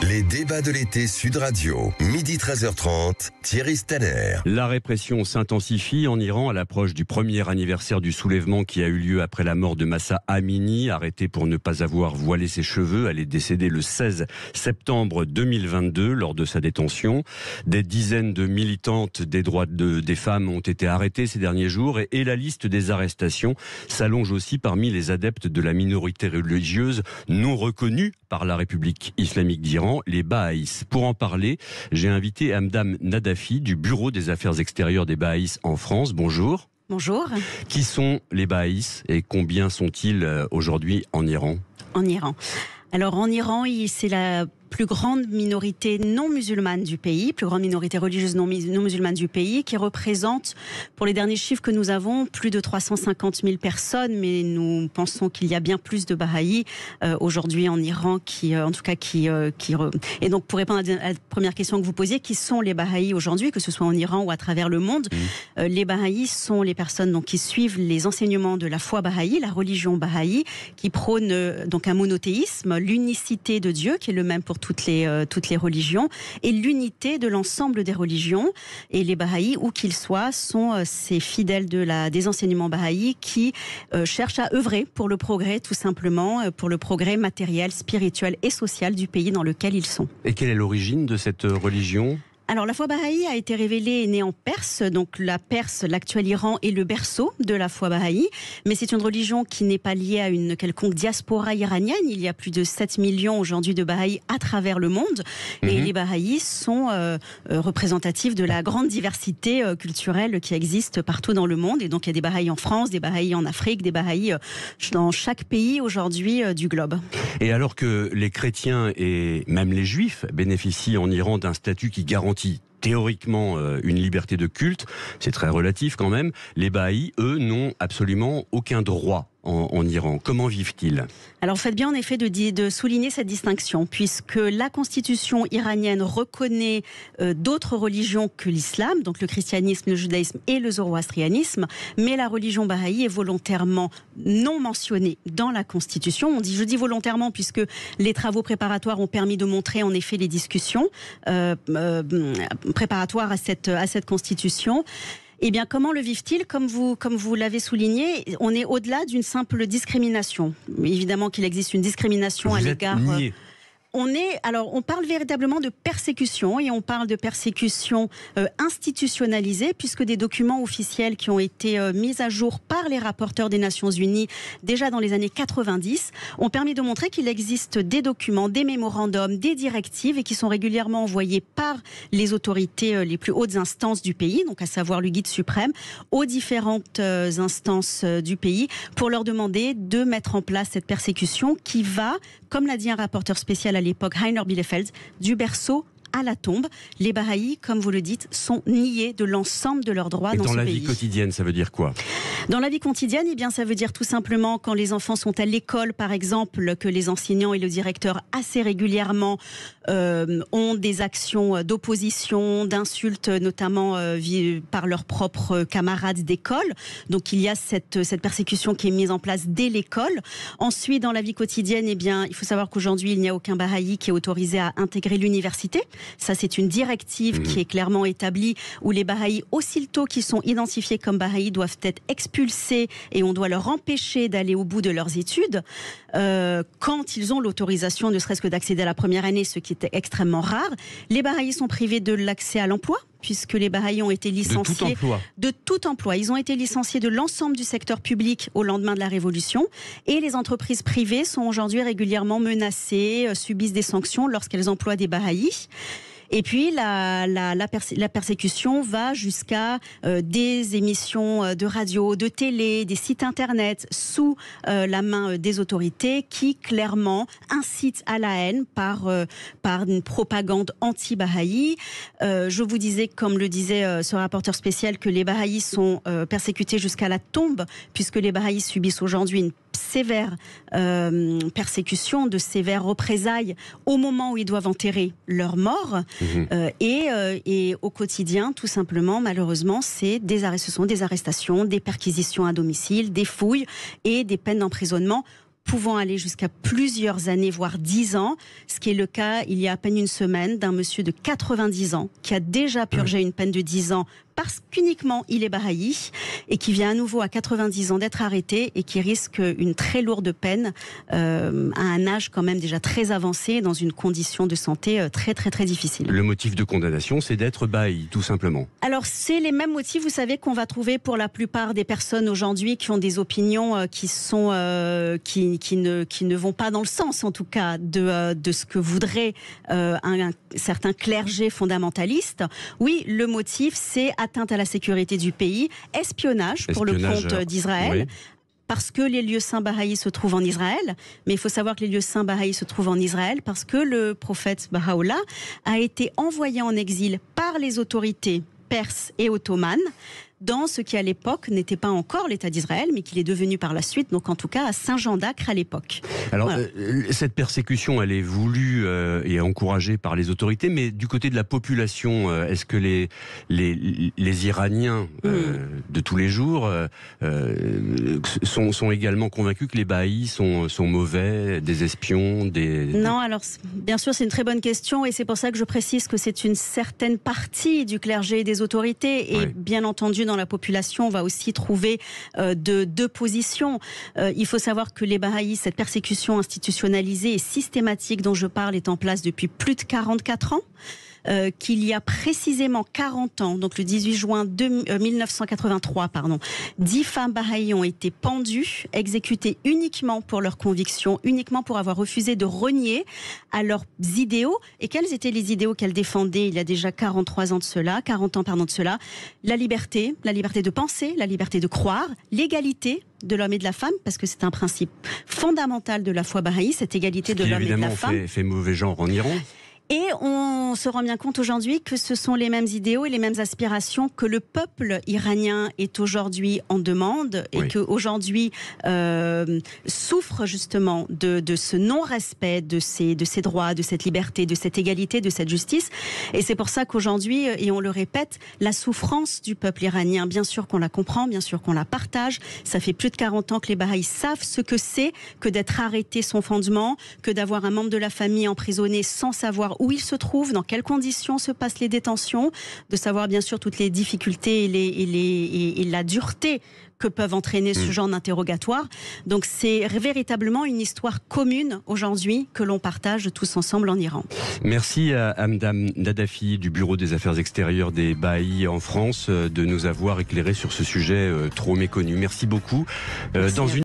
Les débats de l'été Sud Radio, midi 13h30, Thierry Staller. La répression s'intensifie en Iran à l'approche du premier anniversaire du soulèvement qui a eu lieu après la mort de Mahsa Amini, arrêtée pour ne pas avoir voilé ses cheveux. Elle est décédée le 16 septembre 2022 lors de sa détention. Des dizaines de militantes des droits des femmes ont été arrêtées ces derniers jours et la liste des arrestations s'allonge aussi parmi les adeptes de la minorité religieuse non reconnue par la République islamique d'Iran, les Bahaïs. Pour en parler, j'ai invité Hamdam Nadafi du Bureau des Affaires extérieures des Bahaïs en France. Bonjour. Bonjour. Qui sont les Bahaïs et combien sont-ils aujourd'hui en Iran ? En Iran. Alors en Iran, c'est la plus grande minorité non musulmane du pays, plus grande minorité religieuse non musulmane du pays, qui représente, pour les derniers chiffres que nous avons, plus de 350 000 personnes, mais nous pensons qu'il y a bien plus de Bahaïs aujourd'hui en Iran, et donc pour répondre à la première question que vous posiez, qui sont les Bahaïs aujourd'hui, que ce soit en Iran ou à travers le monde? Les Bahaïs sont les personnes donc qui suivent les enseignements de la foi Bahaï, la religion Bahaï, qui prône donc un monothéisme, l'unicité de Dieu, qui est le même pour toutes les religions, et l'unité de l'ensemble des religions. Et les Bahaïs, où qu'ils soient, sont ces fidèles des enseignements Bahaïs qui cherchent à œuvrer pour le progrès, tout simplement, pour le progrès matériel, spirituel et social du pays dans lequel ils sont. Et quelle est l'origine de cette religion ? Alors la foi Bahaï a été révélée et née en Perse, donc la Perse, l'actuel Iran, est le berceau de la foi Bahaï, mais c'est une religion qui n'est pas liée à une quelconque diaspora iranienne. Il y a plus de 7 millions aujourd'hui de Bahaïs à travers le monde, et les Bahaïs sont représentatifs de la grande diversité culturelle qui existe partout dans le monde, et donc il y a des Bahaïs en France, des Bahaïs en Afrique, des Bahaïs dans chaque pays aujourd'hui du globe. Et alors que les chrétiens et même les juifs bénéficient en Iran d'un statut qui garantit théoriquement une liberté de culte, c'est très relatif quand même, les Bahaïs, eux, n'ont absolument aucun droit en Iran. Comment vivent-ils ? Alors vous faites bien en effet de souligner cette distinction, puisque la constitution iranienne reconnaît d'autres religions que l'islam, donc le christianisme, le judaïsme et le zoroastrianisme, mais la religion bahaï est volontairement non mentionnée dans la constitution. Je dis volontairement puisque les travaux préparatoires ont permis de montrer en effet les discussions préparatoires à cette constitution. Eh bien, comment le vivent-ils ? Comme vous l'avez souligné, on est au-delà d'une simple discrimination. Évidemment qu'il existe une discrimination à l'égard... On parle véritablement de persécution, et on parle de persécution institutionnalisée, puisque des documents officiels qui ont été mis à jour par les rapporteurs des Nations Unies déjà dans les années 90 ont permis de montrer qu'il existe des documents, des mémorandums, des directives, et qui sont régulièrement envoyés par les autorités, les plus hautes instances du pays, donc à savoir le guide suprême, aux différentes instances du pays, pour leur demander de mettre en place cette persécution qui va, comme l'a dit un rapporteur spécial à l'époque, Heiner Bielefeld, du berceau à la tombe. Les Bahaïs, comme vous le dites, sont niés de l'ensemble de leurs droits dans ce pays. Et dans la vie quotidienne, ça veut dire quoi ? Dans la vie quotidienne, eh bien, ça veut dire tout simplement quand les enfants sont à l'école, par exemple, que les enseignants et le directeur assez régulièrement ont des actions d'opposition, d'insultes, notamment par leurs propres camarades d'école. Donc il y a cette persécution qui est mise en place dès l'école. Ensuite, dans la vie quotidienne, eh bien, il faut savoir qu'aujourd'hui, il n'y a aucun Bahaï qui est autorisé à intégrer l'université. Ça, c'est une directive qui est clairement établie, où les Bahaïs, aussitôt qu'ils sont identifiés comme Bahaïs, doivent être expulsés et on doit leur empêcher d'aller au bout de leurs études quand ils ont l'autorisation, ne serait-ce que d'accéder à la première année, ce qui était extrêmement rare. Les Bahaïs sont privés de l'accès à l'emploi, puisque les Bahaïs ont été licenciés de tout emploi. Ils ont été licenciés de l'ensemble du secteur public au lendemain de la Révolution, et les entreprises privées sont aujourd'hui régulièrement menacées, subissent des sanctions lorsqu'elles emploient des Bahaïs. Et puis la persécution va jusqu'à des émissions de radio, de télé, des sites internet sous la main des autorités qui clairement incitent à la haine par une propagande anti-Bahaï. Je vous disais, comme le disait ce rapporteur spécial, que les Bahaïs sont persécutés jusqu'à la tombe, puisque les Bahaïs subissent aujourd'hui une sévère persécution, de sévères représailles au moment où ils doivent enterrer leurs morts. Et au quotidien, tout simplement, malheureusement, ce sont des arrestations, des perquisitions à domicile, des fouilles et des peines d'emprisonnement pouvant aller jusqu'à plusieurs années, voire 10 ans, ce qui est le cas il y a à peine une semaine d'un monsieur de 90 ans qui a déjà purgé une peine de 10 ans parce qu'uniquement il est bahaï et qui vient à nouveau à 90 ans d'être arrêté et qui risque une très lourde peine à un âge quand même déjà très avancé dans une condition de santé très très très difficile. Le motif de condamnation, c'est d'être bahaï, tout simplement. Alors c'est les mêmes motifs, vous savez, qu'on va trouver pour la plupart des personnes aujourd'hui qui ont des opinions qui sont qui ne vont pas dans le sens, en tout cas, de ce que voudrait un certain clergé fondamentaliste. Oui, le motif, c'est atteinte à la sécurité du pays, espionnage pour le compte d'Israël. Oui. Parce que les lieux saints bahaïs se trouvent en Israël, mais il faut savoir que les lieux saints bahaïs se trouvent en Israël parce que le prophète Baha'u'llah a été envoyé en exil par les autorités perses et ottomanes dans ce qui à l'époque n'était pas encore l'État d'Israël, mais qu'il est devenu par la suite, donc en tout cas à Saint-Jean d'Acre à l'époque. Alors voilà. Cette persécution, elle est voulue et encouragée par les autorités, mais du côté de la population, est-ce que les Iraniens de tous les jours sont également convaincus que les bahaïs sont mauvais, des espions, Non, alors bien sûr c'est une très bonne question et c'est pour ça que je précise que c'est une certaine partie du clergé et des autorités et bien entendu dans la population, on va aussi trouver deux positions. Il faut savoir que les bahaïs, cette persécution institutionnalisée et systématique dont je parle est en place depuis plus de 44 ans. Qu'il y a précisément 40 ans, donc le 18 juin 1983, 10 femmes bahaïs ont été pendues, exécutées uniquement pour leurs convictions, uniquement pour avoir refusé de renier à leurs idéaux. Et quels étaient les idéaux qu'elles défendaient il y a déjà 40 ans de cela? La liberté de penser, la liberté de croire, l'égalité de l'homme et de la femme, parce que c'est un principe fondamental de la foi bahaï, cette égalité de l'homme et de la femme. Évidemment fait mauvais genre en Iran. Et on se rend bien compte aujourd'hui que ce sont les mêmes idéaux et les mêmes aspirations que le peuple iranien est aujourd'hui en demande et qu'aujourd'hui souffre justement de ce non-respect de ces droits, de cette liberté, de cette égalité, de cette justice. Et c'est pour ça qu'aujourd'hui, et on le répète, la souffrance du peuple iranien, bien sûr qu'on la comprend, bien sûr qu'on la partage. Ça fait plus de 40 ans que les bahaïs savent ce que c'est que d'être arrêté sans fondement, que d'avoir un membre de la famille emprisonné sans savoir où il se trouve, dans quelles conditions se passent les détentions, de savoir bien sûr toutes les difficultés et la dureté que peuvent entraîner ce genre d'interrogatoire. Donc c'est véritablement une histoire commune aujourd'hui que l'on partage tous ensemble en Iran. Merci à Hamdam Nadafi du Bureau des Affaires extérieures des Bahaïs en France de nous avoir éclairé sur ce sujet trop méconnu. Merci beaucoup. Merci.